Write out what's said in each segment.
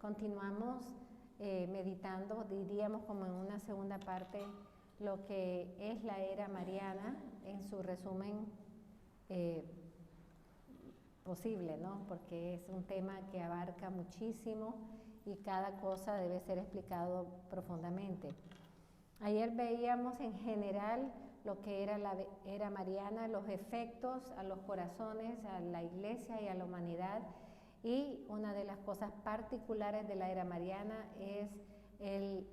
continuamos meditando, diríamos como en una segunda parte, lo que es la era mariana en su resumen posible, ¿no? Porque es un tema que abarca muchísimo y cada cosa debe ser explicado profundamente. Ayer veíamos en general lo que era la era mariana, los efectos a los corazones, a la iglesia y a la humanidad, y una de las cosas particulares de la era mariana es el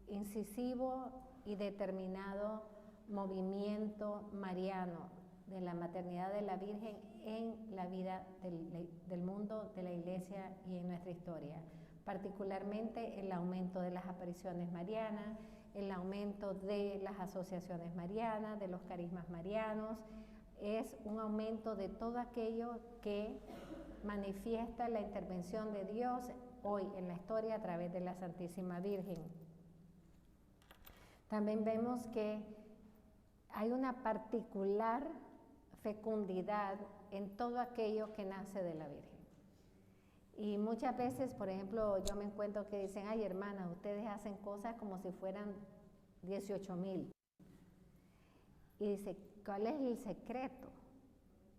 incisivo y determinado movimiento mariano de la maternidad de la Virgen en la vida del mundo, de la iglesia y en nuestra historia. Particularmente el aumento de las apariciones marianas, el aumento de las asociaciones marianas, de los carismas marianos, es un aumento de todo aquello que manifiesta la intervención de Dios hoy en la historia a través de la Santísima Virgen. También vemos que hay una particular fecundidad en todo aquello que nace de la Virgen. Y muchas veces, por ejemplo, yo me encuentro que dicen, ay hermanas, ustedes hacen cosas como si fueran 18,000. Y dice, ¿cuál es el secreto?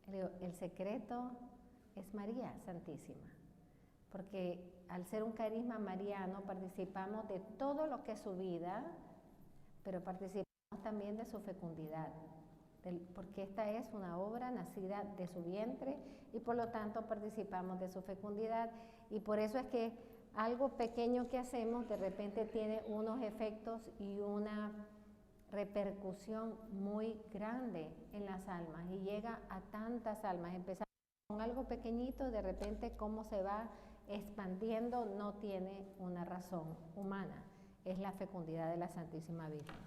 Le digo, el secreto es María Santísima, porque al ser un carisma mariano participamos de todo lo que es su vida, pero participamos también de su fecundidad, porque esta es una obra nacida de su vientre y por lo tanto participamos de su fecundidad, y por eso es que algo pequeño que hacemos de repente tiene unos efectos y una repercusión muy grande en las almas y llega a tantas almas. Empezamos con algo pequeñito, de repente cómo se va expandiendo no tiene una razón humana, es la fecundidad de la Santísima Virgen.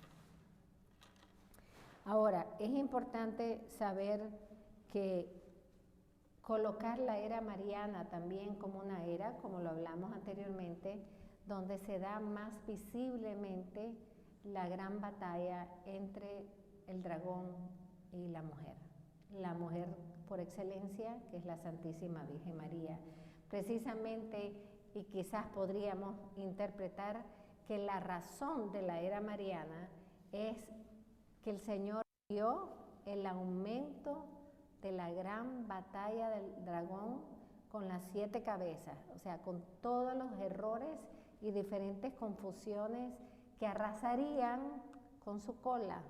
Ahora, es importante saber que colocar la era mariana también como una era, como lo hablamos anteriormente, donde se da más visiblemente la gran batalla entre el dragón y la mujer por excelencia, que es la Santísima Virgen María. Precisamente, y quizás podríamos interpretar que la razón de la era mariana es que el Señor vio el aumento de la gran batalla del dragón con las 7 cabezas, o sea, con todos los errores y diferentes confusiones que arrasarían con su cola,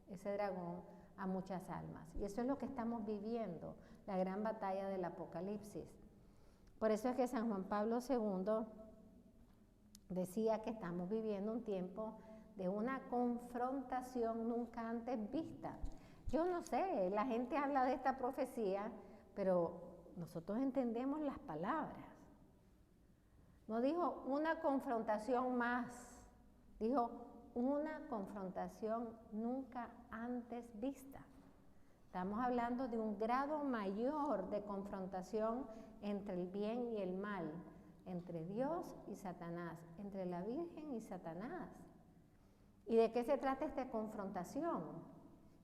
ese dragón, a muchas almas. Y eso es lo que estamos viviendo, la gran batalla del Apocalipsis. Por eso es que San Juan Pablo II decía que estamos viviendo un tiempo de una confrontación nunca antes vista. Yo no sé, la gente habla de esta profecía, pero nosotros entendemos las palabras. No dijo una confrontación más, dijo una confrontación nunca antes vista. Estamos hablando de un grado mayor de confrontación entre el bien y el mal, entre Dios y Satanás, entre la Virgen y Satanás. ¿Y de qué se trata esta confrontación?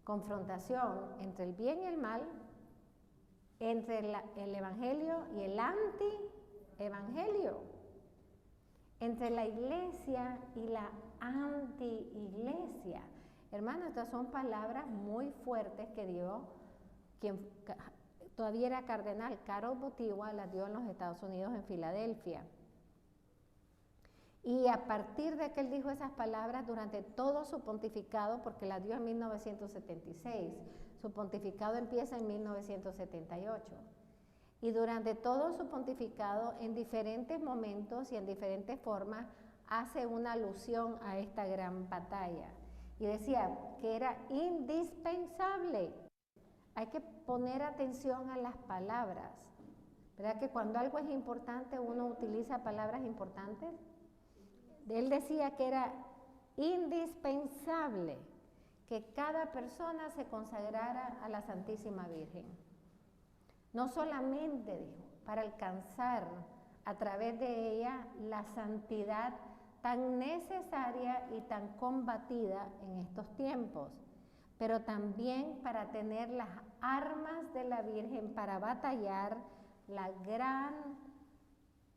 Confrontación entre el bien y el mal, entre el evangelio y el anti-evangelio, entre la iglesia y la anti-iglesia. Hermanos, estas son palabras muy fuertes que dio quien todavía era cardenal, Karol Wojtyła, las dio en los Estados Unidos, en Filadelfia. Y a partir de que él dijo esas palabras durante todo su pontificado, porque las dio en 1976, su pontificado empieza en 1978, y durante todo su pontificado, en diferentes momentos y en diferentes formas, hace una alusión a esta gran batalla. Y decía que era indispensable. Hay que poner atención a las palabras. ¿Verdad que cuando algo es importante uno utiliza palabras importantes? Él decía que era indispensable que cada persona se consagrara a la Santísima Virgen. No solamente, dijo, para alcanzar a través de ella la santidad tan necesaria y tan combatida en estos tiempos, pero también para tener las armas de la Virgen para batallar la gran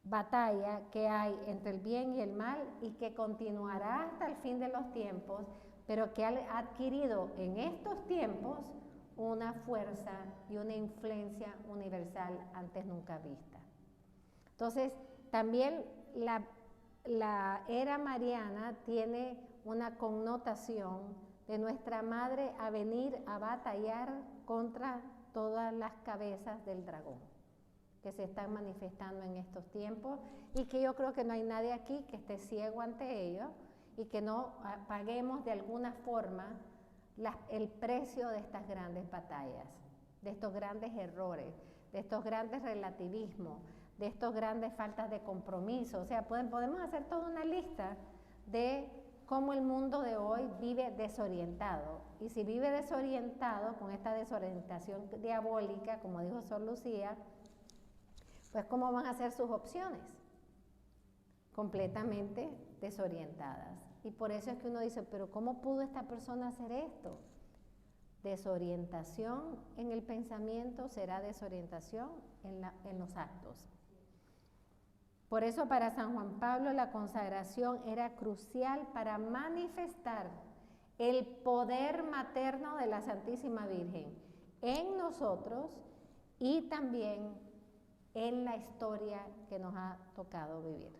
batalla que hay entre el bien y el mal y que continuará hasta el fin de los tiempos, pero que ha adquirido en estos tiempos una fuerza y una influencia universal antes nunca vista. Entonces, también la era mariana tiene una connotación de nuestra madre a venir a batallar contra todas las cabezas del dragón que se están manifestando en estos tiempos y que yo creo que no hay nadie aquí que esté ciego ante ello y que no paguemos de alguna forma el precio de estas grandes batallas, de estos grandes errores, de estos grandes relativismos, de estos grandes faltas de compromiso. O sea, podemos hacer toda una lista de cómo el mundo de hoy vive desorientado. Y si vive desorientado, con esta desorientación diabólica, como dijo Sor Lucía, pues ¿cómo van a ser sus opciones? Completamente desorientadas. Y por eso es que uno dice, pero ¿cómo pudo esta persona hacer esto? Desorientación en el pensamiento será desorientación en los actos. Por eso para San Juan Pablo la consagración era crucial para manifestar el poder materno de la Santísima Virgen en nosotros y también en la historia que nos ha tocado vivir.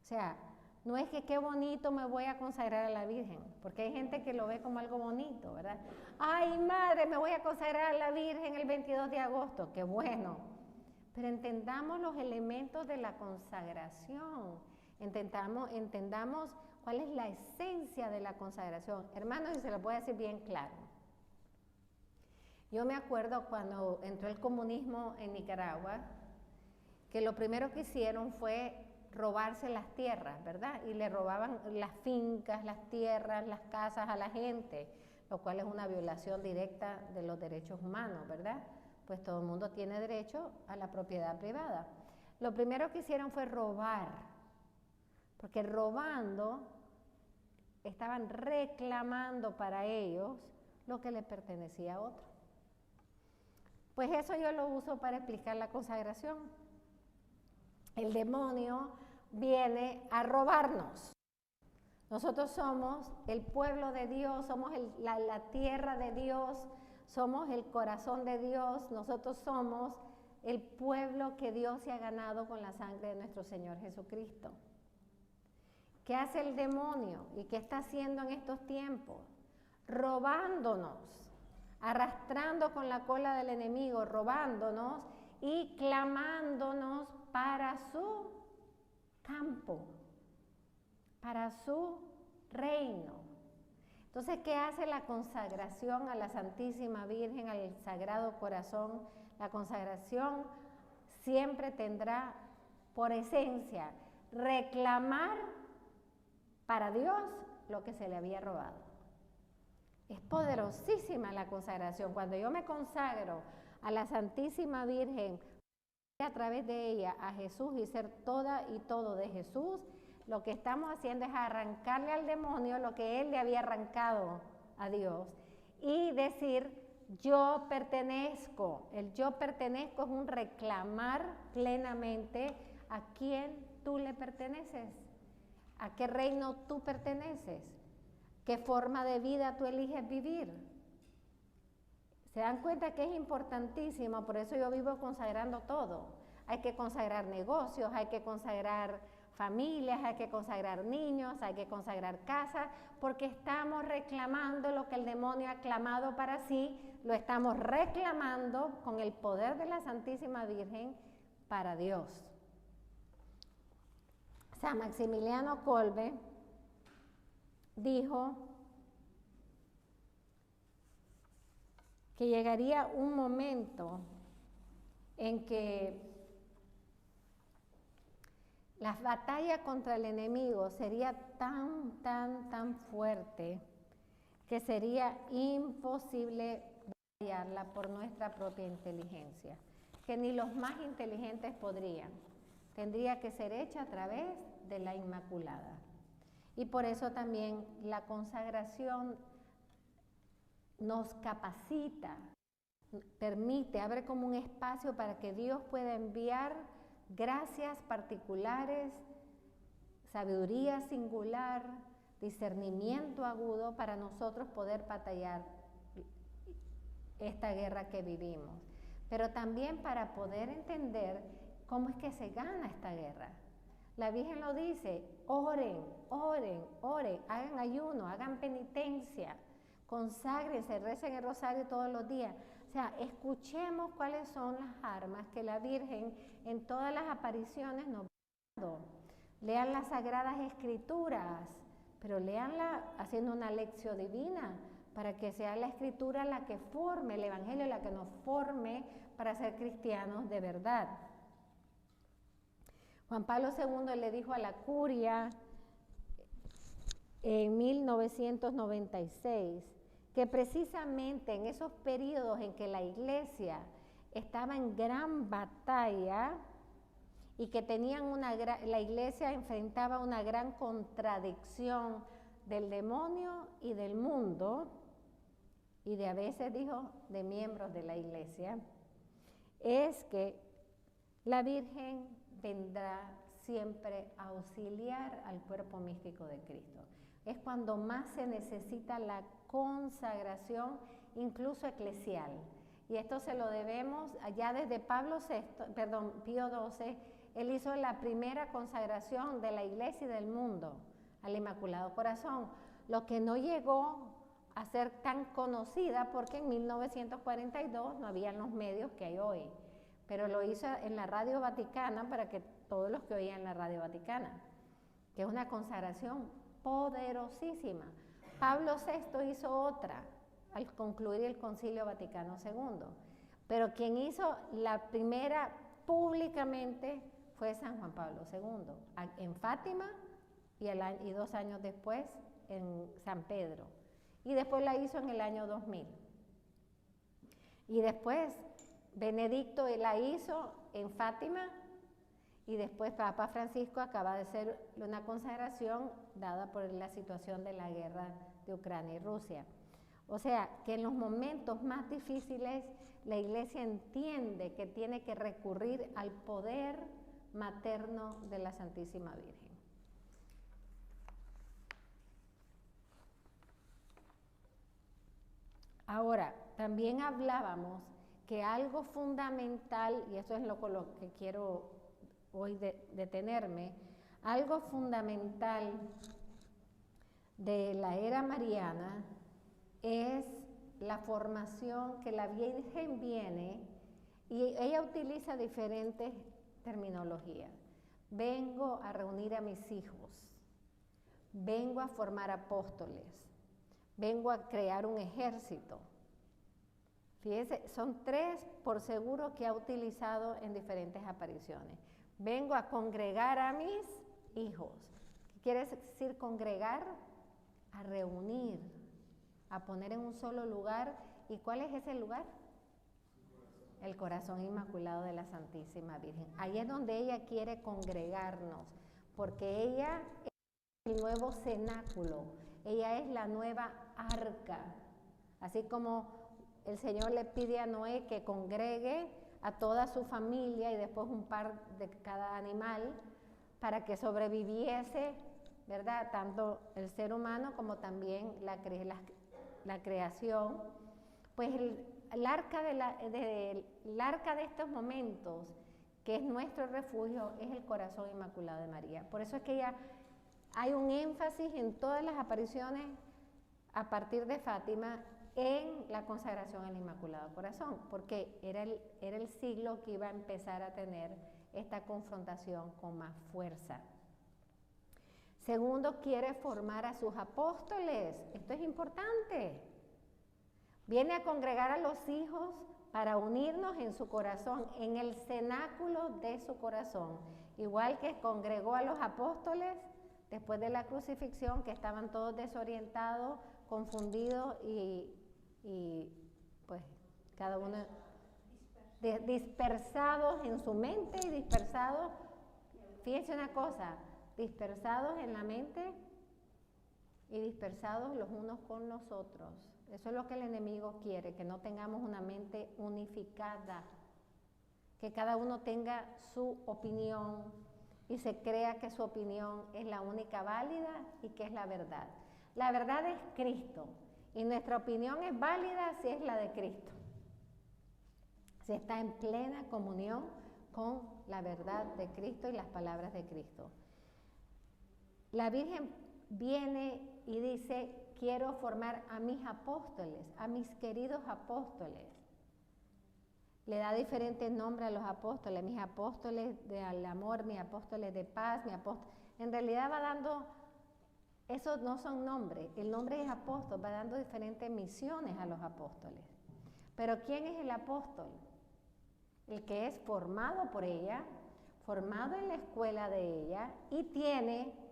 O sea, no es que qué bonito me voy a consagrar a la Virgen, porque hay gente que lo ve como algo bonito, ¿verdad? Ay, madre, me voy a consagrar a la Virgen el 22 de agosto, qué bueno. Pero entendamos los elementos de la consagración, entendamos cuál es la esencia de la consagración. Hermanos, y se lo voy a decir bien claro. Yo me acuerdo cuando entró el comunismo en Nicaragua, que lo primero que hicieron fue robarse las tierras, ¿verdad? Y le robaban las fincas, las tierras, las casas a la gente, lo cual es una violación directa de los derechos humanos, ¿verdad? Pues todo el mundo tiene derecho a la propiedad privada. Lo primero que hicieron fue robar, porque robando estaban reclamando para ellos lo que le pertenecía a otro. Pues eso yo lo uso para explicar la consagración. El demonio viene a robarnos. Nosotros somos el pueblo de Dios, somos la tierra de Dios, somos el corazón de Dios, nosotros somos el pueblo que Dios se ha ganado con la sangre de nuestro Señor Jesucristo. ¿Qué hace el demonio y qué está haciendo en estos tiempos? Robándonos, arrastrando con la cola del enemigo, robándonos y clamándonos para su campo, para su reino. Entonces, ¿qué hace la consagración a la Santísima Virgen, al Sagrado Corazón? La consagración siempre tendrá por esencia reclamar para Dios lo que se le había robado. Es poderosísima la consagración. Cuando yo me consagro a la Santísima Virgen, a través de ella a Jesús y ser toda y todo de Jesús, lo que estamos haciendo es arrancarle al demonio lo que él le había arrancado a Dios y decir yo pertenezco. El yo pertenezco es un reclamar plenamente a quién tú le perteneces, a qué reino tú perteneces, qué forma de vida tú eliges vivir. Se dan cuenta que es importantísimo, por eso yo vivo consagrando todo. Hay que consagrar negocios, hay que consagrar familias, hay que consagrar niños, hay que consagrar casas, porque estamos reclamando lo que el demonio ha clamado para sí, lo estamos reclamando con el poder de la Santísima Virgen para Dios. San Maximiliano Kolbe dijo que llegaría un momento en que la batalla contra el enemigo sería tan fuerte que sería imposible batallarla por nuestra propia inteligencia, que ni los más inteligentes podrían. Tendría que ser hecha a través de la Inmaculada. Y por eso también la consagración nos capacita, permite, abre como un espacio para que Dios pueda enviar gracias particulares, sabiduría singular, discernimiento agudo para nosotros poder batallar esta guerra que vivimos, pero también para poder entender cómo es que se gana esta guerra. La Virgen lo dice: oren, oren, oren, hagan ayuno, hagan penitencia, conságrense, recen el rosario todos los días. O sea, escuchemos cuáles son las armas que la Virgen en todas las apariciones nos va dando. Lean las Sagradas Escrituras, pero léanla haciendo una lección divina, para que sea la Escritura la que forme, el Evangelio la que nos forme para ser cristianos de verdad. Juan Pablo II le dijo a la curia en 1996 que precisamente en esos periodos en que la iglesia estaba en gran batalla y que la iglesia enfrentaba una gran contradicción del demonio y del mundo, y de a veces dijo de miembros de la iglesia, es que la Virgen vendrá siempre a auxiliar al cuerpo místico de Cristo. Es cuando más se necesita la consagración, incluso eclesial. Y esto se lo debemos ya desde Pío XII. Él hizo la primera consagración de la iglesia y del mundo al Inmaculado Corazón, lo que no llegó a ser tan conocida porque en 1942 no habían los medios que hay hoy, pero lo hizo en la Radio Vaticana para que todos los que oían la Radio Vaticana, que es una consagración poderosísima. Pablo VI hizo otra al concluir el Concilio Vaticano II, pero quien hizo la primera públicamente fue San Juan Pablo II, en Fátima y 2 años después en San Pedro, y después la hizo en el año 2000. Y después Benedicto la hizo en Fátima, y después Papa Francisco acaba de hacer una consagración dada por la situación de la guerra de Ucrania y Rusia. O sea, que en los momentos más difíciles la Iglesia entiende que tiene que recurrir al poder materno de la Santísima Virgen. Ahora, también hablábamos que algo fundamental, y eso es con lo que quiero hoy detenerme, algo fundamental de la era mariana es la formación que la Virgen viene, y ella utiliza diferentes terminologías. Vengo a reunir a mis hijos, vengo a formar apóstoles, vengo a crear un ejército. Fíjense, son 3 por seguro que ha utilizado en diferentes apariciones. Vengo a congregar a mis hijos. ¿Qué quiere decir congregar? A reunir, a poner en un solo lugar. ¿Y cuál es ese lugar? El corazón inmaculado de la Santísima Virgen. Ahí es donde ella quiere congregarnos, porque ella es el nuevo cenáculo, ella es la nueva arca. Así como el Señor le pide a Noé que congregue a toda su familia y después un par de cada animal para que sobreviviese, ¿verdad? Tanto el ser humano como también la creación. Pues el arca de estos momentos, que es nuestro refugio, es el corazón inmaculado de María. Por eso es que hay un énfasis en todas las apariciones a partir de Fátima en la consagración al Inmaculado Corazón, porque era el siglo que iba a empezar a tener esta confrontación con más fuerza. Segundo, quiere formar a sus apóstoles. Esto es importante. Viene a congregar a los hijos para unirnos en su corazón, en el cenáculo de su corazón. Igual que congregó a los apóstoles después de la crucifixión, que estaban todos desorientados, confundidos y pues cada uno dispersados en su mente y dispersados, fíjense una cosa, dispersados en la mente y dispersados los unos con los otros. Eso es lo que el enemigo quiere, que no tengamos una mente unificada, que cada uno tenga su opinión y se crea que su opinión es la única válida y que es la verdad. La verdad es Cristo y nuestra opinión es válida si es la de Cristo, si está en plena comunión con la verdad de Cristo y las palabras de Cristo. La Virgen viene y dice, quiero formar a mis apóstoles, a mis queridos apóstoles. Le da diferentes nombres a los apóstoles, mis apóstoles del amor, mis apóstoles de paz, en realidad va dando, esos no son nombres, el nombre es apóstol, va dando diferentes misiones a los apóstoles. Pero ¿quién es el apóstol? El que es formado por ella, formado en la escuela de ella y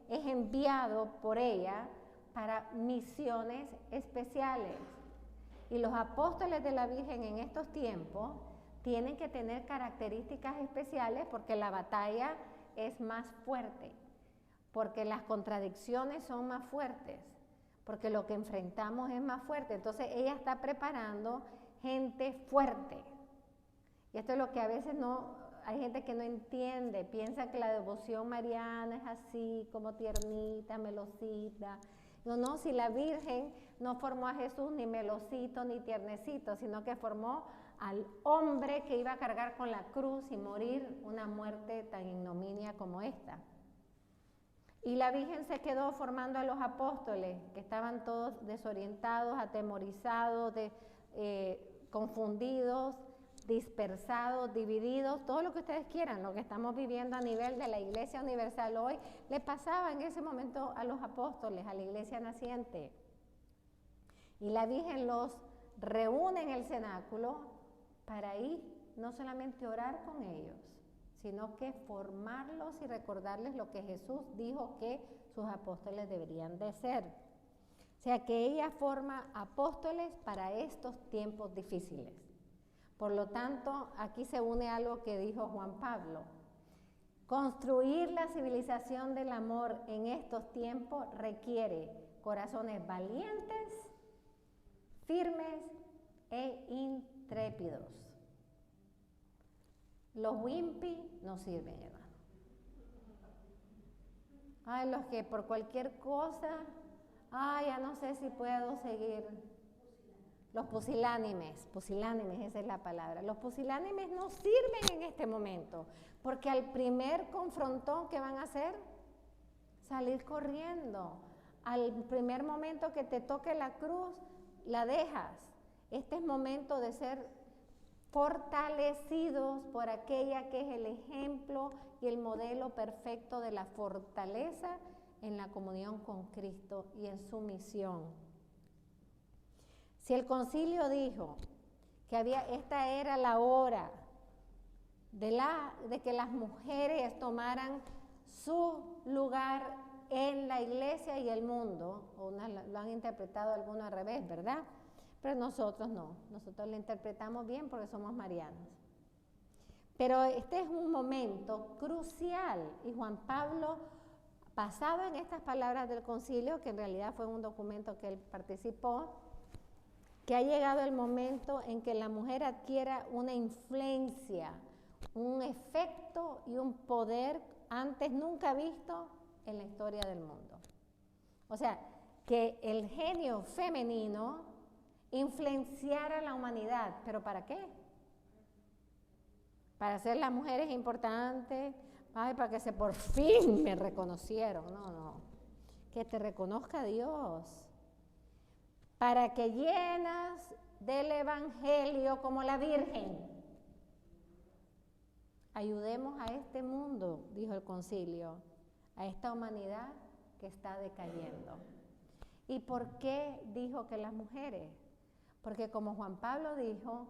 es enviado por ella para misiones especiales. Y los apóstoles de la Virgen en estos tiempos tienen que tener características especiales porque la batalla es más fuerte, porque las contradicciones son más fuertes, porque lo que enfrentamos es más fuerte. Entonces ella está preparando gente fuerte. Y esto es lo que a veces hay gente que no entiende, piensa que la devoción mariana es así, como tiernita, melosita. No, si la Virgen no formó a Jesús ni melosito ni tiernecito, sino que formó al hombre que iba a cargar con la cruz y morir una muerte tan ignominia como esta. Y la Virgen se quedó formando a los apóstoles, que estaban todos desorientados, atemorizados, confundidos, dispersados, divididos, todo lo que ustedes quieran, lo que estamos viviendo a nivel de la Iglesia Universal hoy, le pasaba en ese momento a los apóstoles, a la Iglesia naciente. Y la Virgen los reúne en el cenáculo para ir no solamente orar con ellos, sino que formarlos y recordarles lo que Jesús dijo que sus apóstoles deberían de ser. O sea que ella forma apóstoles para estos tiempos difíciles. Por lo tanto, aquí se une algo que dijo Juan Pablo. Construir la civilización del amor en estos tiempos requiere corazones valientes, firmes e intrépidos. Los wimpy no sirven, hermano. Ay, los que por cualquier cosa, ya no sé si puedo seguir. Los pusilánimes, esa es la palabra. Los pusilánimes no sirven en este momento, porque al primer confrontón, ¿qué van a hacer? Salir corriendo. Al primer momento que te toque la cruz, la dejas. Este es momento de ser fortalecidos por aquella que es el ejemplo y el modelo perfecto de la fortaleza en la comunión con Cristo y en su misión. Si el concilio dijo que esta era la hora de que las mujeres tomaran su lugar en la iglesia y el mundo, lo han interpretado algunos al revés, ¿verdad? Pero nosotros no, nosotros lo interpretamos bien porque somos marianos. Pero este es un momento crucial y Juan Pablo, basado en estas palabras del concilio, que en realidad fue un documento que él participó, que ha llegado el momento en que la mujer adquiera una influencia, un efecto y un poder antes nunca visto en la historia del mundo. O sea, que el genio femenino influenciara a la humanidad. ¿Pero para qué? Para hacer las mujeres importantes, para que por fin me reconocieron. No, que te reconozca Dios. Para que llenas del Evangelio como la Virgen. Ayudemos a este mundo, dijo el concilio, a esta humanidad que está decayendo. ¿Y por qué dijo que las mujeres? Porque como Juan Pablo dijo,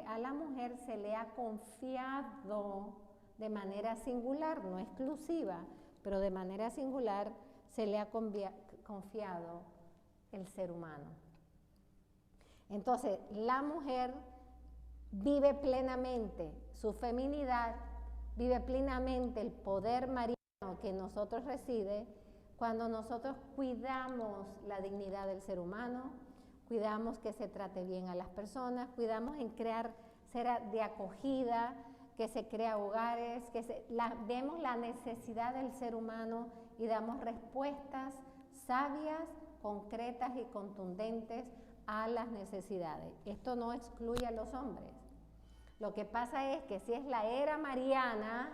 a la mujer se le ha confiado de manera singular, no exclusiva, pero de manera singular se le ha confiado el ser humano. Entonces, la mujer vive plenamente su feminidad, vive plenamente el poder mariano que en nosotros reside cuando nosotros cuidamos la dignidad del ser humano, cuidamos que se trate bien a las personas, cuidamos en crear ser de acogida, que se crea hogares, vemos la necesidad del ser humano y damos respuestas sabias, concretas y contundentes a las necesidades. Esto no excluye a los hombres. Lo que pasa es que si es la era mariana,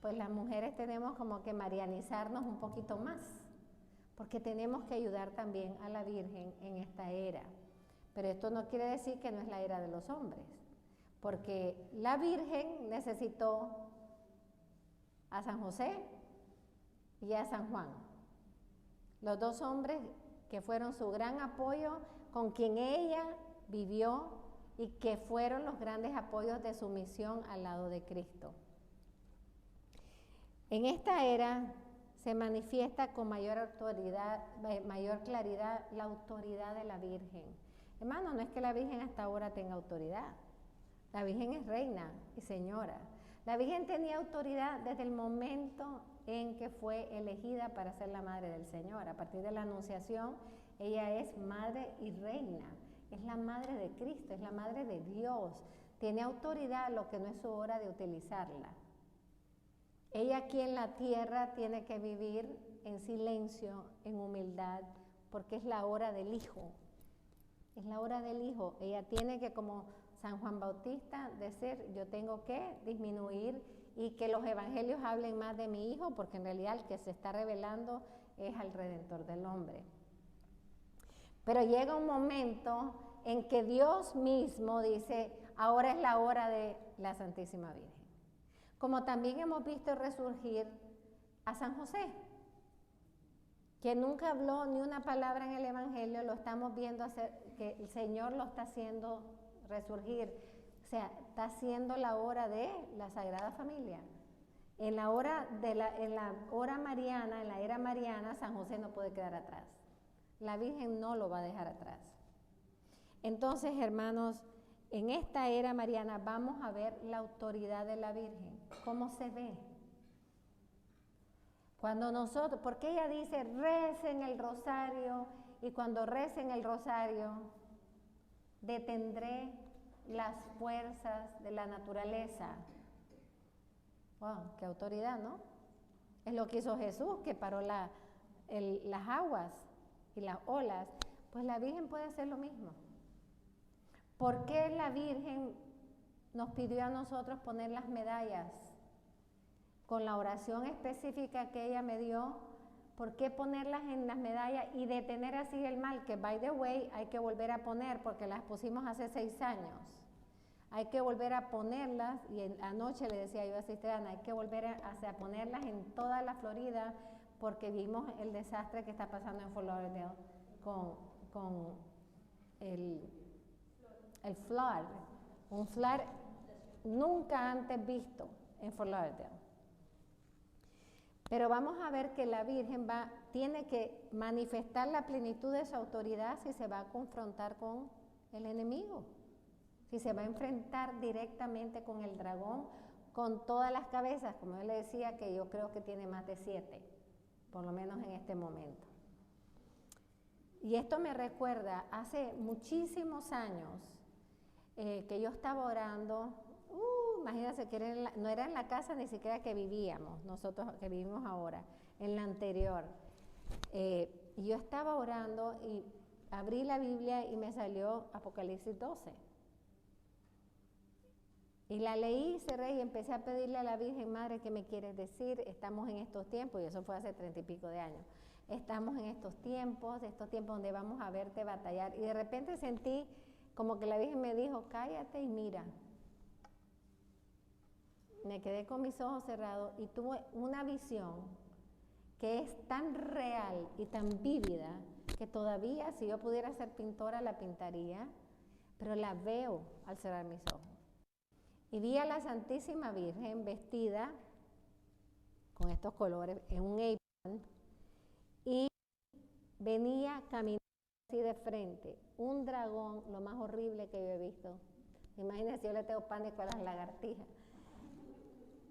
pues las mujeres tenemos como que marianizarnos un poquito más, porque tenemos que ayudar también a la Virgen en esta era. Pero esto no quiere decir que no es la era de los hombres, porque la Virgen necesitó a San José y a San Juan, los dos hombres que fueron su gran apoyo, con quien ella vivió y que fueron los grandes apoyos de su misión al lado de Cristo. En esta era se manifiesta con mayor autoridad, mayor claridad la autoridad de la Virgen. Hermano, no es que la Virgen hasta ahora tenga autoridad. La Virgen es reina y señora. La Virgen tenía autoridad desde el momento en que fue elegida para ser la madre del Señor. A partir de la Anunciación, ella es madre y reina. Es la madre de Cristo, es la madre de Dios. Tiene autoridad, lo que no es su hora de utilizarla. Ella aquí en la tierra tiene que vivir en silencio, en humildad, porque es la hora del Hijo. Es la hora del Hijo. Ella tiene que, como San Juan Bautista, decir, yo tengo que disminuir y que los evangelios hablen más de mi Hijo, porque en realidad el que se está revelando es al Redentor del hombre. Pero llega un momento en que Dios mismo dice, ahora es la hora de la Santísima Virgen. Como también hemos visto resurgir a San José, que nunca habló ni una palabra en el Evangelio, lo estamos viendo hacer, que el Señor lo está haciendo resurgir. O sea, está haciendo la hora de la Sagrada Familia. En la hora mariana, en la era mariana, San José no puede quedar atrás. La Virgen no lo va a dejar atrás. Entonces, hermanos, en esta era mariana vamos a ver la autoridad de la Virgen, cómo se ve. Cuando nosotros, porque ella dice, recen el rosario, y cuando recen el rosario, detendré las fuerzas de la naturaleza. Wow, qué autoridad, ¿no? Es lo que hizo Jesús, que paró las aguas y las olas. Pues la Virgen puede hacer lo mismo. ¿Por qué la Virgen nos pidió a nosotros poner las medallas? Con la oración específica que ella me dio, ¿por qué ponerlas en las medallas y detener así el mal? Que, by the way, hay que volver a poner, porque las pusimos hace 6 años. Hay que volver a ponerlas, y anoche le decía yo a Cisterana, hay que volver a ponerlas en toda la Florida, porque vimos el desastre que está pasando en Fort Lauderdale con el flood, un flood nunca antes visto en Fort Lauderdale. Pero vamos a ver que la Virgen tiene que manifestar la plenitud de su autoridad si se va a confrontar con el enemigo, si se va a enfrentar directamente con el dragón, con todas las cabezas, como yo le decía, que yo creo que tiene más de 7, por lo menos en este momento. Y esto me recuerda hace muchísimos años que yo estaba orando. Imagínense que no era en la casa ni siquiera que vivíamos, nosotros que vivimos ahora, en la anterior. Y yo estaba orando y abrí la Biblia y me salió Apocalipsis 12. Y la leí, cerré y empecé a pedirle a la Virgen, Madre, ¿qué me quieres decir? Estamos en estos tiempos, y eso fue hace 30 y pico de años. Estamos en estos tiempos donde vamos a verte batallar. Y de repente sentí como que la Virgen me dijo, cállate y mira. Me quedé con mis ojos cerrados y tuve una visión que es tan real y tan vívida que todavía, si yo pudiera ser pintora, la pintaría, pero la veo al cerrar mis ojos. Y vi a la Santísima Virgen vestida con estos colores en un apron y venía caminando así de frente, un dragón, lo más horrible que yo he visto. Imagínense, yo le tengo pánico a las lagartijas.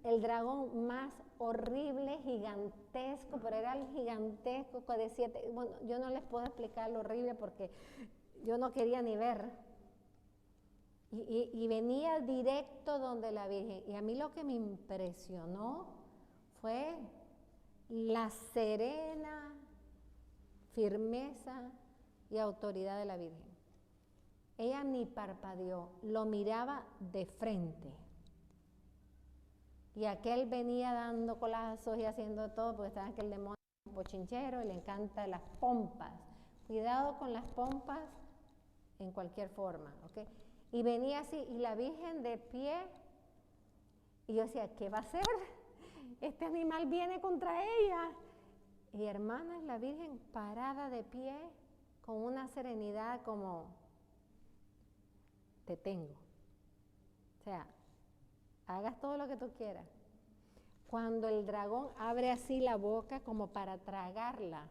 El dragón más horrible, gigantesco, pero era el gigantesco de 7, bueno, yo no les puedo explicar lo horrible porque yo no quería ni ver. y venía directo donde la Virgen. Y a mí lo que me impresionó fue la serena firmeza y autoridad de la Virgen. Ella ni parpadeó, lo miraba de frente. Y aquel venía dando colazos y haciendo todo, porque saben que el demonio es un bochinchero y le encanta las pompas. Cuidado con las pompas en cualquier forma, ¿ok? Y venía así, y la Virgen de pie, y yo decía, ¿qué va a hacer? Este animal viene contra ella. Y hermanas, la Virgen parada de pie, con una serenidad como, te tengo. O sea, hagas todo lo que tú quieras. Cuando el dragón abre así la boca como para tragarla,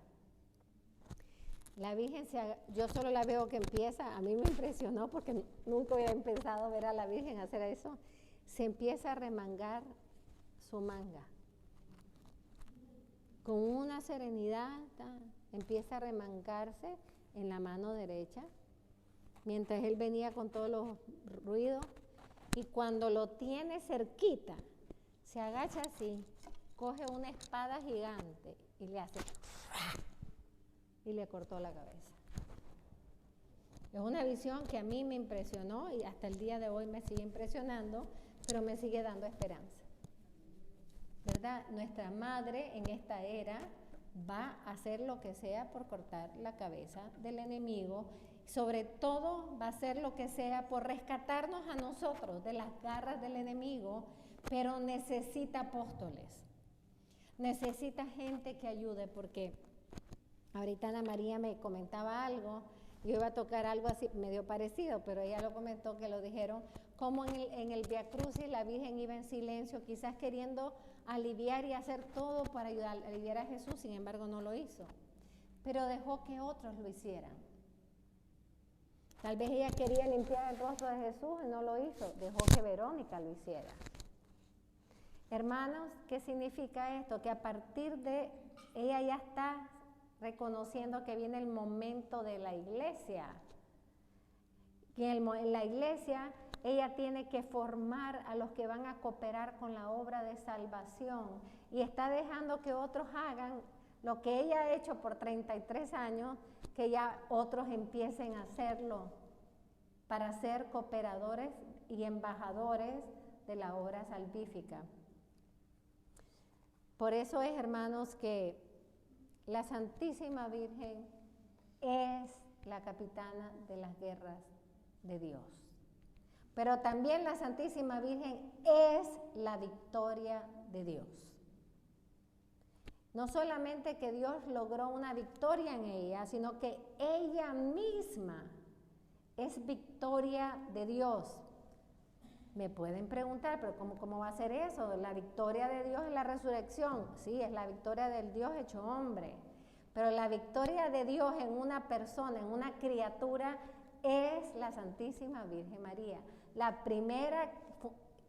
la Virgen, yo solo la veo que empieza, a mí me impresionó porque nunca había empezado a ver a la Virgen hacer eso, se empieza a remangar su manga. Con una serenidad empieza a remangarse en la mano derecha, mientras él venía con todos los ruidos, y cuando lo tiene cerquita, se agacha así, coge una espada gigante y le hace y le cortó la cabeza. Es una visión que a mí me impresionó y hasta el día de hoy me sigue impresionando, pero me sigue dando esperanza. ¿Verdad? Nuestra madre en esta era va a hacer lo que sea por cortar la cabeza del enemigo. Sobre todo va a hacer lo que sea por rescatarnos a nosotros de las garras del enemigo, pero necesita apóstoles, necesita gente que ayude, porque ahorita Ana María me comentaba algo, yo iba a tocar algo así medio parecido, pero ella lo comentó, que lo dijeron, como en el Via Crucis la Virgen iba en silencio, quizás queriendo aliviar y hacer todo para ayudar, aliviar a Jesús, sin embargo no lo hizo, pero dejó que otros lo hicieran. Tal vez ella quería limpiar el rostro de Jesús y no lo hizo, dejó que Verónica lo hiciera. Hermanos, ¿qué significa esto? Que a partir de ella ya está reconociendo que viene el momento de la iglesia. Que en la iglesia ella tiene que formar a los que van a cooperar con la obra de salvación y está dejando que otros hagan lo que ella ha hecho por 33 años, que ya otros empiecen a hacerlo para ser cooperadores y embajadores de la obra salvífica. Por eso es, hermanos, que la Santísima Virgen es la capitana de las guerras de Dios. Pero también la Santísima Virgen es la victoria de Dios. No solamente que Dios logró una victoria en ella, sino que ella misma es victoria de Dios. Me pueden preguntar, pero ¿cómo va a ser eso? La victoria de Dios es la resurrección. Sí, es la victoria del Dios hecho hombre. Pero la victoria de Dios en una persona, en una criatura, es la Santísima Virgen María. La primera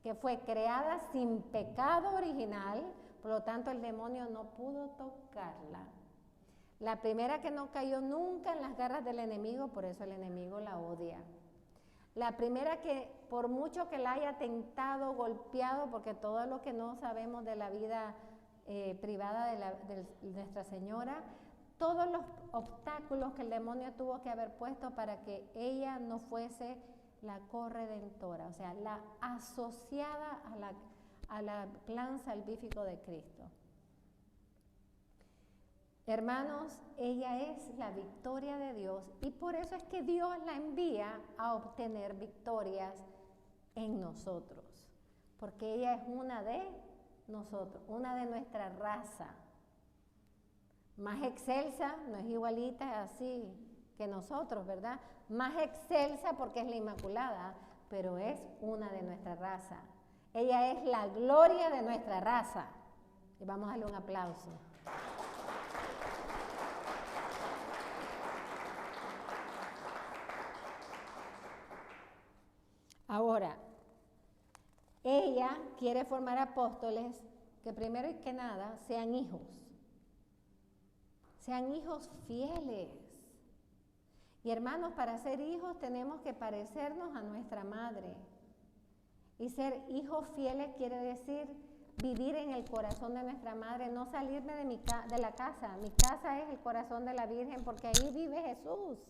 que fue creada sin pecado original, por lo tanto el demonio no pudo tocarla. La primera que no cayó nunca en las garras del enemigo, por eso el enemigo la odia. La primera que, por mucho que la haya tentado, golpeado, porque todo lo que no sabemos de la vida privada de Nuestra Señora, todos los obstáculos que el demonio tuvo que haber puesto para que ella no fuese la corredentora, o sea, la asociada a la plan salvífico de Cristo. Hermanos, ella es la victoria de Dios y por eso es que Dios la envía a obtener victorias en nosotros, porque ella es una de nosotros, una de nuestra raza. Más excelsa, no es igualita así que nosotros, ¿verdad? Más excelsa porque es la Inmaculada, pero es una de nuestra raza. Ella es la gloria de nuestra raza. Y vamos a darle un aplauso. Ahora, ella quiere formar apóstoles que primero y que nada sean hijos fieles. Y hermanos, para ser hijos tenemos que parecernos a nuestra madre. Y ser hijos fieles quiere decir vivir en el corazón de nuestra madre, no salirme de la casa. Mi casa es el corazón de la Virgen porque ahí vive Jesús.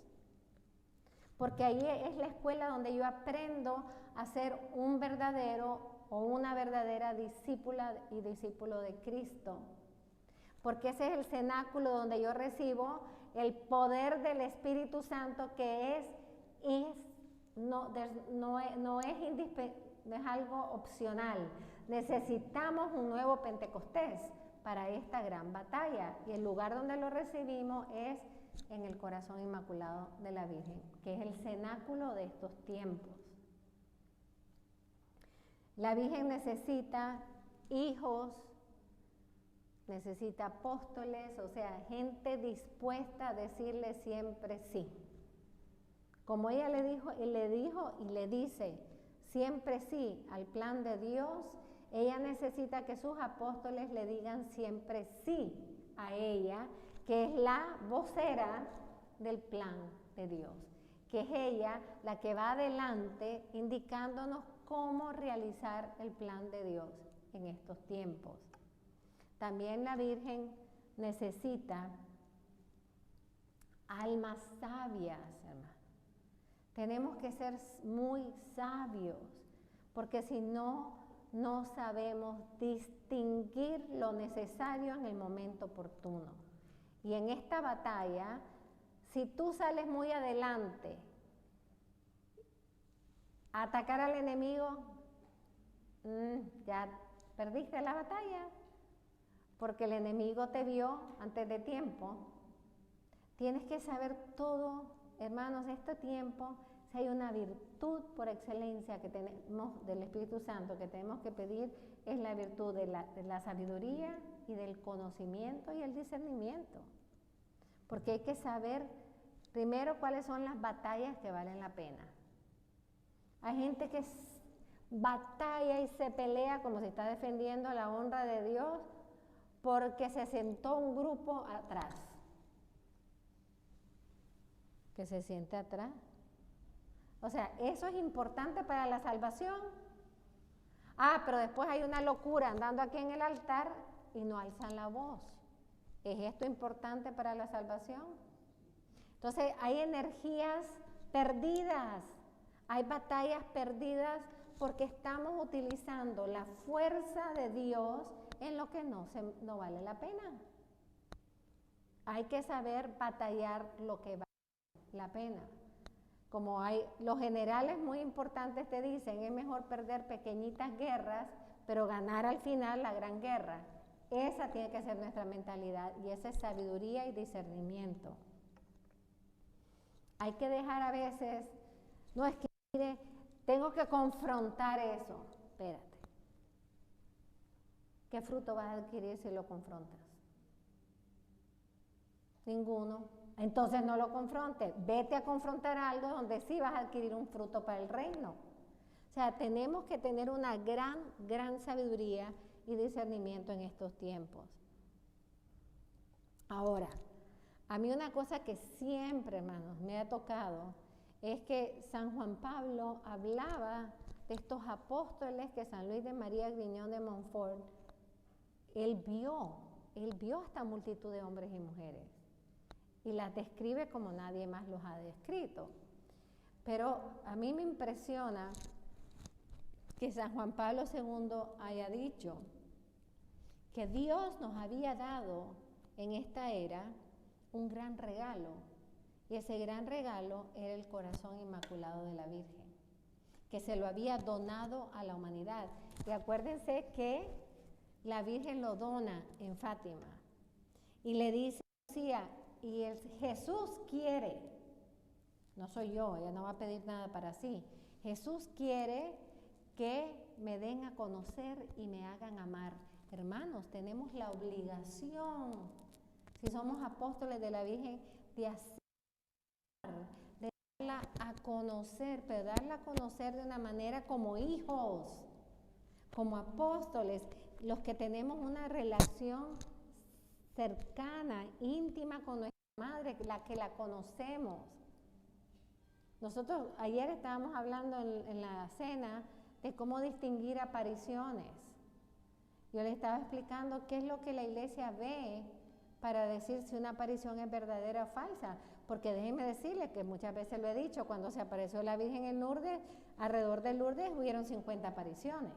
Porque ahí es la escuela donde yo aprendo a ser un verdadero o una verdadera discípula y discípulo de Cristo. Porque ese es el cenáculo donde yo recibo el poder del Espíritu Santo, que no es algo opcional. Necesitamos un nuevo Pentecostés para esta gran batalla, y el lugar donde lo recibimos es en el corazón inmaculado de la Virgen, que es el cenáculo de estos tiempos. La Virgen necesita hijos, necesita apóstoles, o sea, gente dispuesta a decirle siempre sí. Como ella le dijo y le dice siempre sí al plan de Dios, ella necesita que sus apóstoles le digan siempre sí a ella, que es la vocera del plan de Dios, que es ella la que va adelante indicándonos cómo realizar el plan de Dios en estos tiempos. También la Virgen necesita almas sabias, hermano. Tenemos que ser muy sabios, porque si no, no sabemos distinguir lo necesario en el momento oportuno. Y en esta batalla, si tú sales muy adelante a atacar al enemigo, ya perdiste la batalla, porque el enemigo te vio antes de tiempo. Tienes que saber todo, hermanos, este tiempo, si hay una virtud por excelencia que tenemos del Espíritu Santo que tenemos que pedir, es la virtud de la sabiduría y del conocimiento y el discernimiento. Porque hay que saber primero cuáles son las batallas que valen la pena. Hay gente que batalla y se pelea como si está defendiendo la honra de Dios porque se sentó un grupo atrás. Que se siente atrás. O sea, ¿eso es importante para la salvación? Pero después hay una locura andando aquí en el altar y no alzan la voz. ¿Es esto importante para la salvación? Entonces, hay energías perdidas, hay batallas perdidas porque estamos utilizando la fuerza de Dios en lo que no vale la pena. Hay que saber batallar lo que vale la pena. Como los generales muy importantes te dicen, es mejor perder pequeñitas guerras, pero ganar al final la gran guerra. Esa tiene que ser nuestra mentalidad, y esa es sabiduría y discernimiento. Hay que dejar a veces, no es que, mire, tengo que confrontar eso. Espérate. ¿Qué fruto vas a adquirir si lo confrontas? Ninguno. Entonces no lo confrontes. Vete a confrontar algo donde sí vas a adquirir un fruto para el reino. O sea, tenemos que tener una gran sabiduría y discernimiento en estos tiempos. Ahora, a mí una cosa que siempre, hermanos, me ha tocado es que San Juan Pablo hablaba de estos apóstoles que San Luis de María Griñón de Montfort, él vio a esta multitud de hombres y mujeres y las describe como nadie más los ha descrito. Pero a mí me impresiona que San Juan Pablo II haya dicho que Dios nos había dado en esta era un gran regalo, y ese gran regalo era el corazón inmaculado de la Virgen, que se lo había donado a la humanidad. Y acuérdense que la Virgen lo dona en Fátima y le dice, y Jesús quiere, no soy yo, ella no va a pedir nada para sí, Jesús quiere que me den a conocer y me hagan amar. Hermanos, tenemos la obligación, si somos apóstoles de la Virgen, de darla a conocer, pero darla a conocer de una manera como hijos, como apóstoles, los que tenemos una relación cercana, íntima con nuestra madre, la que la conocemos. Nosotros ayer estábamos hablando en la cena de cómo distinguir apariciones. Yo le estaba explicando qué es lo que la iglesia ve para decir si una aparición es verdadera o falsa. Porque déjenme decirles que muchas veces lo he dicho, cuando se apareció la Virgen en Lourdes, alrededor de Lourdes hubieron 50 apariciones.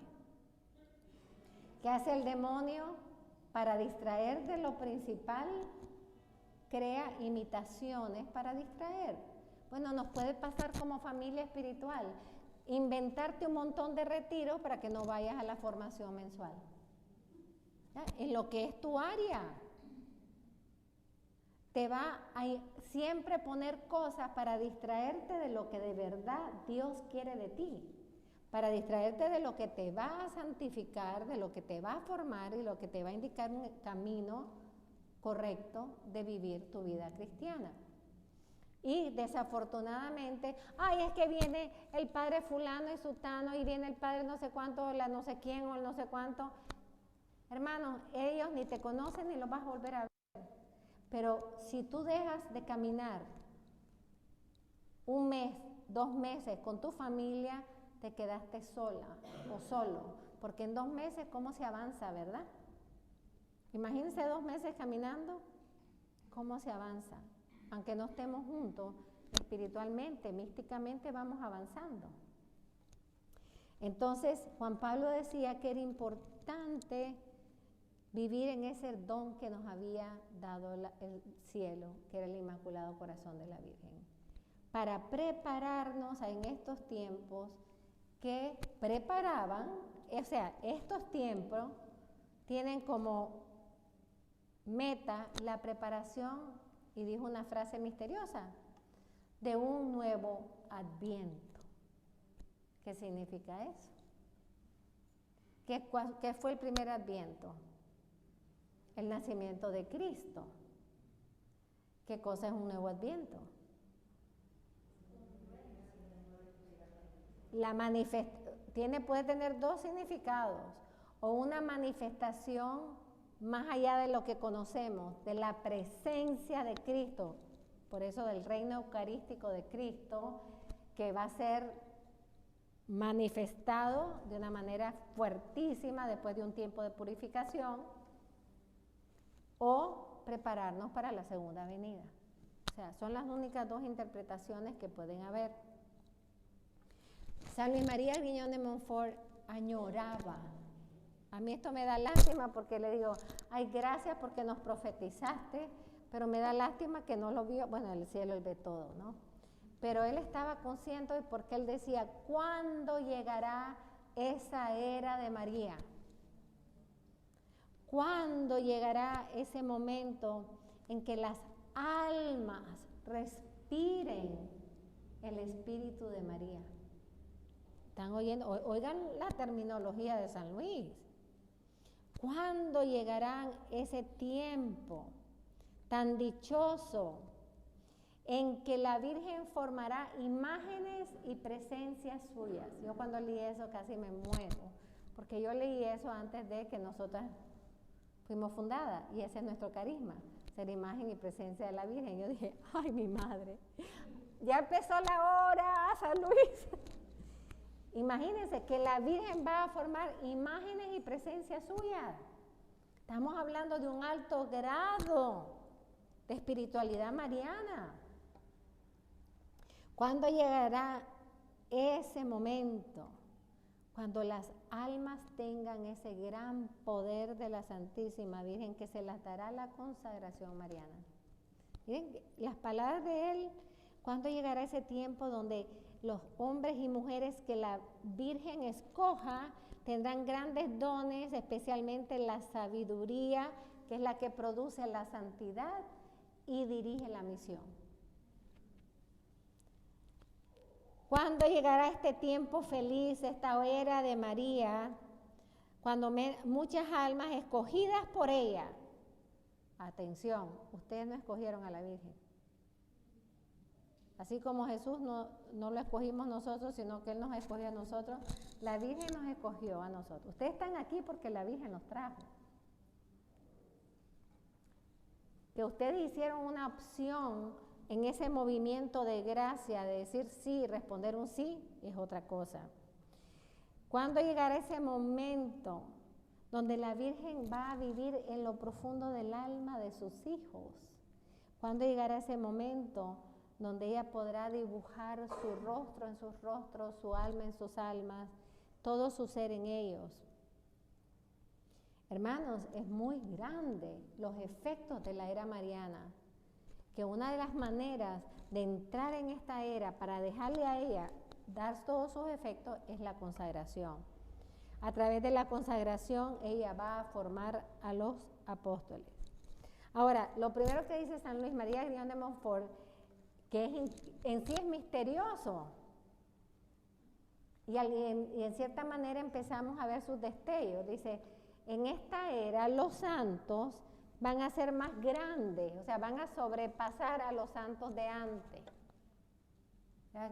¿Qué hace el demonio? Para distraer de lo principal, crea imitaciones para distraer. Bueno, nos puede pasar como familia espiritual, inventarte un montón de retiros para que no vayas a la formación mensual. ¿Ya? En lo que es tu área, te va a siempre poner cosas para distraerte de lo que de verdad Dios quiere de ti, para distraerte de lo que te va a santificar, de lo que te va a formar y lo que te va a indicar un camino correcto de vivir tu vida cristiana. Y desafortunadamente, ay, es que viene el padre fulano y sutano y viene el padre no sé cuánto, la no sé quién o el no sé cuánto. Hermanos, ellos ni te conocen ni los vas a volver a ver. Pero si tú dejas de caminar un mes, 2 meses con tu familia, te quedaste sola o solo. Porque en 2 meses, ¿cómo se avanza, verdad? Imagínense 2 meses caminando, ¿cómo se avanza? Aunque no estemos juntos, espiritualmente, místicamente vamos avanzando. Entonces, Juan Pablo decía que era importante vivir en ese don que nos había dado el cielo, que era el Inmaculado Corazón de la Virgen, para prepararnos en estos tiempos que preparaban, o sea, estos tiempos tienen como meta la preparación, y dijo una frase misteriosa, de un nuevo adviento. ¿Qué significa eso? ¿Qué fue el primer adviento? El nacimiento de Cristo. ¿Qué cosa es un nuevo adviento? Puede tener 2 significados, o una manifestación más allá de lo que conocemos, de la presencia de Cristo, por eso del reino eucarístico de Cristo, que va a ser manifestado de una manera fuertísima después de un tiempo de purificación, o prepararnos para la segunda venida. O sea, son las únicas 2 interpretaciones que pueden haber. San Luis María Griñón de Montfort añoraba. A mí esto me da lástima porque le digo, ay, gracias porque nos profetizaste, pero me da lástima que no lo vio. Bueno, el cielo él ve todo, ¿no? Pero él estaba consciente de porque él decía, ¿cuándo llegará esa era de María? ¿Cuándo llegará ese momento en que las almas respiren el Espíritu de María? ¿Están oyendo? Oigan la terminología de San Luis. ¿Cuándo llegará ese tiempo tan dichoso en que la Virgen formará imágenes y presencias suyas? Yo cuando leí eso casi me muero, porque yo leí eso antes de que nosotras fuimos fundadas, y ese es nuestro carisma, ser imagen y presencia de la Virgen. Yo dije, ay, mi madre, ya empezó la hora, San Luis. Imagínense que la Virgen va a formar imágenes y presencia suya. Estamos hablando de un alto grado de espiritualidad mariana. ¿Cuándo llegará ese momento? Cuando las almas tengan ese gran poder de la Santísima Virgen, que se las dará la consagración mariana. Miren las palabras de él. ¿Cuándo llegará ese tiempo donde los hombres y mujeres que la Virgen escoja tendrán grandes dones, especialmente la sabiduría, que es la que produce la santidad y dirige la misión? ¿Cuándo llegará este tiempo feliz, esta era de María, cuando muchas almas escogidas por ella? Atención, ustedes no escogieron a la Virgen. Así como Jesús no lo escogimos nosotros, sino que Él nos escogió a nosotros, la Virgen nos escogió a nosotros. Ustedes están aquí porque la Virgen los trajo. Que ustedes hicieron una opción en ese movimiento de gracia, de decir sí, responder un sí, es otra cosa. ¿Cuándo llegará ese momento donde la Virgen va a vivir en lo profundo del alma de sus hijos? ¿Cuándo llegará ese momento donde ella podrá dibujar su rostro en sus rostros, su alma en sus almas, todo su ser en ellos? Hermanos, es muy grande los efectos de la era mariana, que una de las maneras de entrar en esta era para dejarle a ella dar todos sus efectos es la consagración. A través de la consagración ella va a formar a los apóstoles. Ahora, lo primero que dice San Luis María Griñón de Montfort, que en sí es misterioso, y en cierta manera empezamos a ver sus destellos. Dice, en esta era los santos van a ser más grandes, o sea, van a sobrepasar a los santos de antes.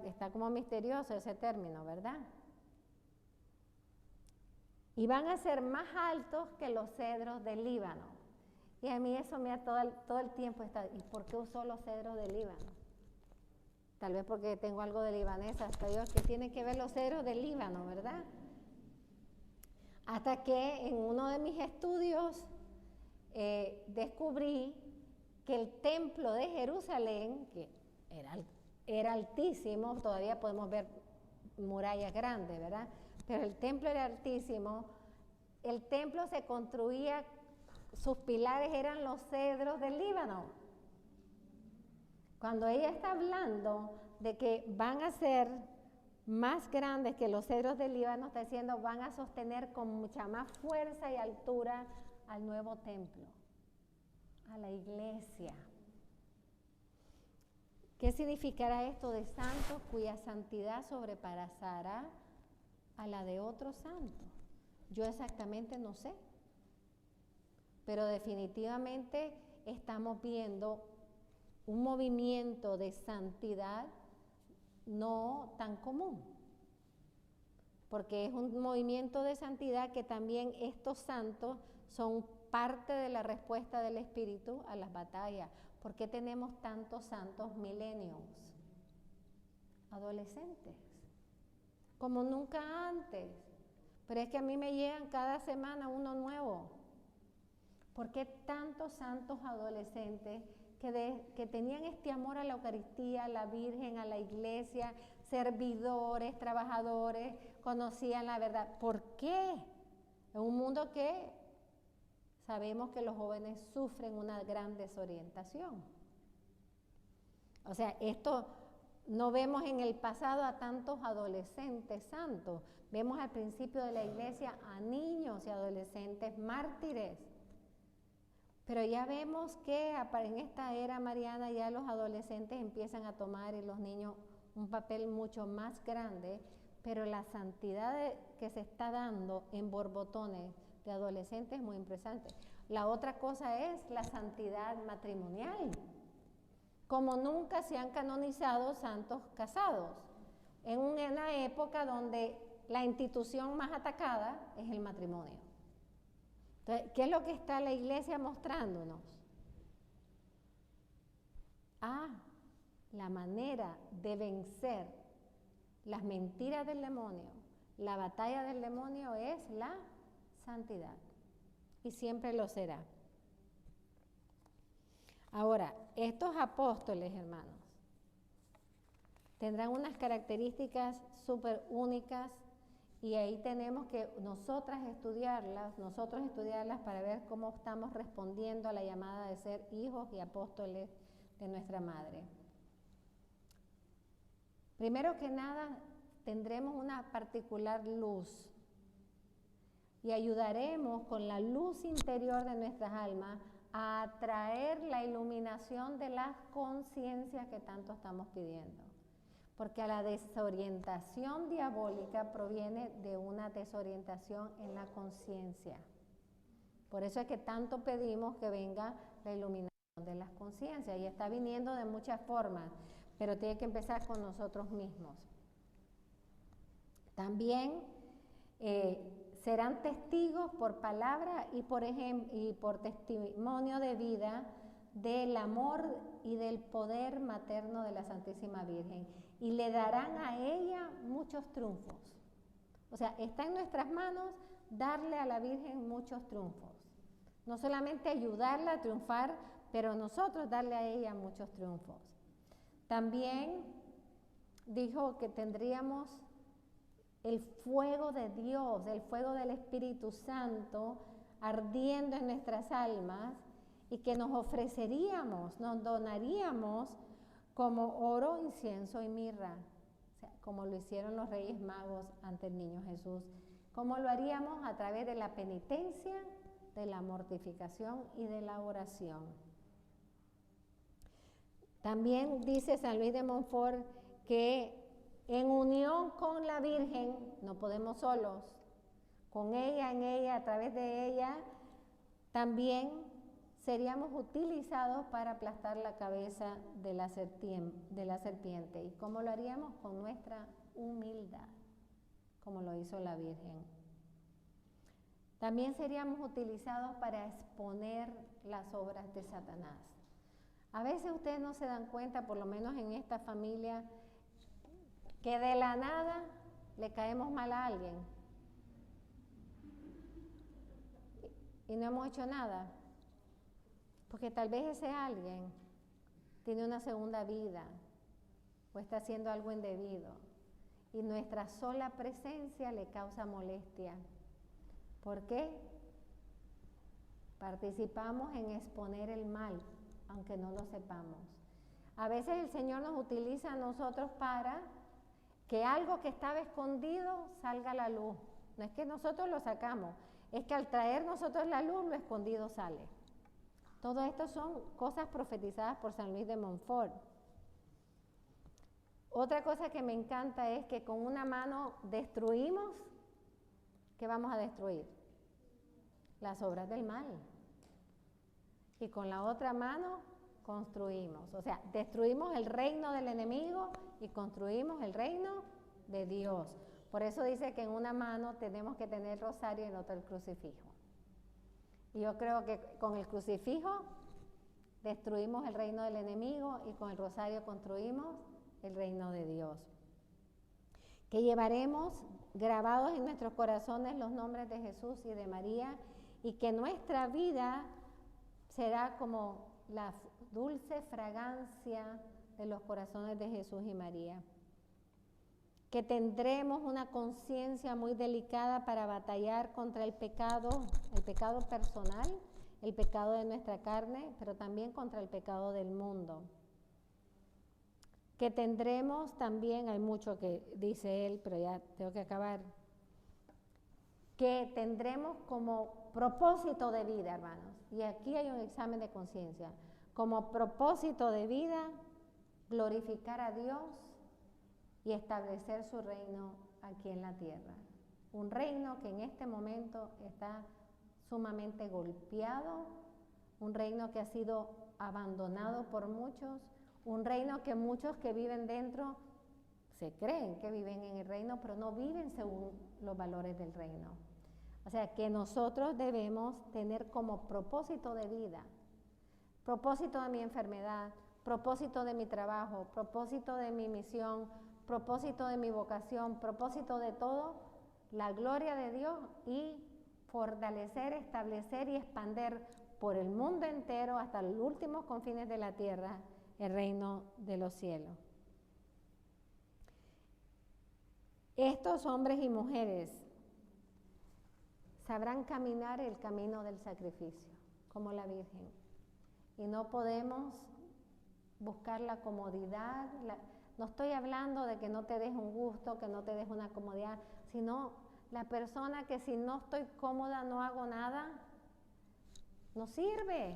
Está como misterioso ese término, ¿verdad? Y van a ser más altos que los cedros del Líbano. Y a mí eso me ha todo el tiempo está. ¿Y por qué usó los cedros del Líbano? Tal vez porque tengo algo de libanesa, hasta yo, que tiene que ver los cedros del Líbano, ¿verdad? Hasta que en uno de mis estudios descubrí que el templo de Jerusalén, que era altísimo, todavía podemos ver murallas grandes, ¿verdad? Pero el templo era altísimo, el templo se construía, sus pilares eran los cedros del Líbano. Cuando ella está hablando de que van a ser más grandes que los cedros del Líbano, está diciendo van a sostener con mucha más fuerza y altura al nuevo templo, a la iglesia. ¿Qué significará esto de santos cuya santidad sobrepasará a la de otros santos? Yo exactamente no sé, pero definitivamente estamos viendo un movimiento de santidad no tan común, porque es un movimiento de santidad que también estos santos son parte de la respuesta del Espíritu a las batallas. ¿Por qué tenemos tantos santos millennials? Adolescentes, como nunca antes. Pero es que a mí me llegan cada semana uno nuevo. ¿Por qué tantos santos adolescentes que tenían este amor a la Eucaristía, a la Virgen, a la iglesia, servidores, trabajadores, conocían la verdad? ¿Por qué? En un mundo que sabemos que los jóvenes sufren una gran desorientación. O sea, esto no vemos en el pasado a tantos adolescentes santos. Vemos al principio de la iglesia a niños y adolescentes mártires. Pero ya vemos que en esta era mariana ya los adolescentes empiezan a tomar y los niños un papel mucho más grande, pero la santidad que se está dando en borbotones de adolescentes es muy impresionante. La otra cosa es la santidad matrimonial. Como nunca se han canonizado santos casados, en una época donde la institución más atacada es el matrimonio. Entonces, ¿qué es lo que está la iglesia mostrándonos? La manera de vencer las mentiras del demonio, la batalla del demonio es la santidad. Y siempre lo será. Ahora, estos apóstoles, hermanos, tendrán unas características súper únicas y ahí tenemos que nosotros estudiarlas para ver cómo estamos respondiendo a la llamada de ser hijos y apóstoles de nuestra Madre. Primero que nada, tendremos una particular luz y ayudaremos con la luz interior de nuestras almas a atraer la iluminación de las conciencias que tanto estamos pidiendo. Porque a la desorientación diabólica proviene de una desorientación en la conciencia. Por eso es que tanto pedimos que venga la iluminación de las conciencias. Y está viniendo de muchas formas, pero tiene que empezar con nosotros mismos. También serán testigos por palabra y por testimonio de vida del amor y del poder materno de la Santísima Virgen y le darán a ella muchos triunfos. O sea, está en nuestras manos darle a la Virgen muchos triunfos. No solamente ayudarla a triunfar, pero nosotros darle a ella muchos triunfos. También dijo que tendríamos el fuego de Dios, el fuego del Espíritu Santo ardiendo en nuestras almas y que nos ofreceríamos, nos donaríamos como oro, incienso y mirra, o sea, como lo hicieron los Reyes Magos ante el Niño Jesús. ¿Cómo lo haríamos? A través de la penitencia, de la mortificación y de la oración. También dice San Luis de Montfort que en unión con la Virgen, no podemos solos, con ella, en ella, a través de ella, también seríamos utilizados para aplastar la cabeza de la serpiente. ¿Y cómo lo haríamos? Con nuestra humildad, como lo hizo la Virgen. También seríamos utilizados para exponer las obras de Satanás. A veces ustedes no se dan cuenta, por lo menos en esta familia, que de la nada le caemos mal a alguien y no hemos hecho nada, porque tal vez ese alguien tiene una segunda vida o está haciendo algo indebido y nuestra sola presencia le causa molestia. ¿Por qué? Participamos en exponer el mal, aunque no lo sepamos. A veces el Señor nos utiliza a nosotros para que algo que estaba escondido salga a la luz. No es que nosotros lo sacamos, es que al traer nosotros la luz, lo escondido sale. Todo esto son cosas profetizadas por San Luis de Montfort. Otra cosa que me encanta es que con una mano destruimos, ¿qué vamos a destruir? Las obras del mal. Y con la otra mano construimos. O sea, destruimos el reino del enemigo y construimos el reino de Dios. Por eso dice que en una mano tenemos que tener el rosario y en otra el crucifijo. Y yo creo que con el crucifijo destruimos el reino del enemigo y con el rosario construimos el reino de Dios. Que llevaremos grabados en nuestros corazones los nombres de Jesús y de María y que nuestra vida será como la dulce fragancia de los corazones de Jesús y María. Que tendremos una conciencia muy delicada para batallar contra el pecado personal, el pecado de nuestra carne, pero también contra el pecado del mundo. Que tendremos también, hay mucho que dice él, pero ya tengo que acabar, que tendremos como propósito de vida, hermanos, y aquí hay un examen de conciencia, como propósito de vida, glorificar a Dios y establecer su reino aquí en la tierra. Un reino que en este momento está sumamente golpeado, un reino que ha sido abandonado por muchos, un reino que muchos que viven dentro se creen que viven en el reino, pero no viven según los valores del reino. O sea, que nosotros debemos tener como propósito de vida, propósito de mi enfermedad, propósito de mi trabajo, propósito de mi misión, propósito de mi vocación, propósito de todo, la gloria de Dios y fortalecer, establecer y expander por el mundo entero hasta los últimos confines de la tierra el reino de los cielos. Estos hombres y mujeres sabrán caminar el camino del sacrificio, como la Virgen. Y no podemos buscar la comodidad. No estoy hablando de que no te des un gusto, que no te des una comodidad, sino la persona que si no estoy cómoda, no hago nada, no sirve.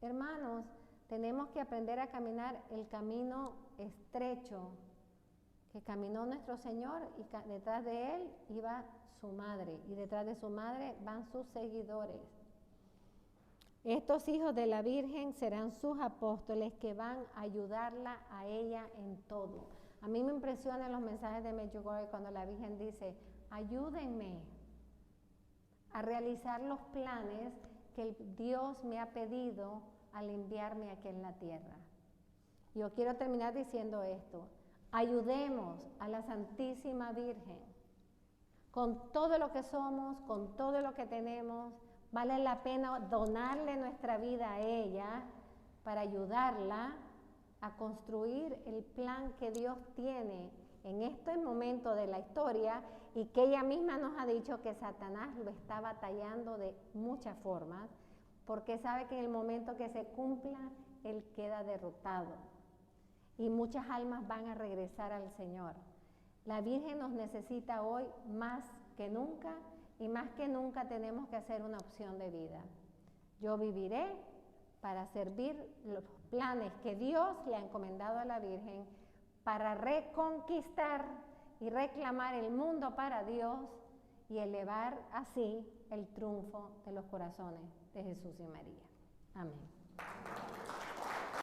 Hermanos, tenemos que aprender a caminar el camino estrecho que caminó nuestro Señor y detrás de él iba su madre y detrás de su madre van sus seguidores. Estos hijos de la Virgen serán sus apóstoles que van a ayudarla a ella en todo. A mí me impresionan los mensajes de Medjugorje cuando la Virgen dice, ayúdenme a realizar los planes que Dios me ha pedido al enviarme aquí en la tierra. Yo quiero terminar diciendo esto. Ayudemos a la Santísima Virgen. Con todo lo que somos, con todo lo que tenemos, vale la pena donarle nuestra vida a ella para ayudarla a construir el plan que Dios tiene en este momento de la historia y que ella misma nos ha dicho que Satanás lo está batallando de muchas formas, porque sabe que en el momento que se cumpla, él queda derrotado y muchas almas van a regresar al Señor. La Virgen nos necesita hoy más que nunca y más que nunca tenemos que hacer una opción de vida. Yo viviré para servir los planes que Dios le ha encomendado a la Virgen para reconquistar y reclamar el mundo para Dios y elevar así el triunfo de los corazones de Jesús y María. Amén.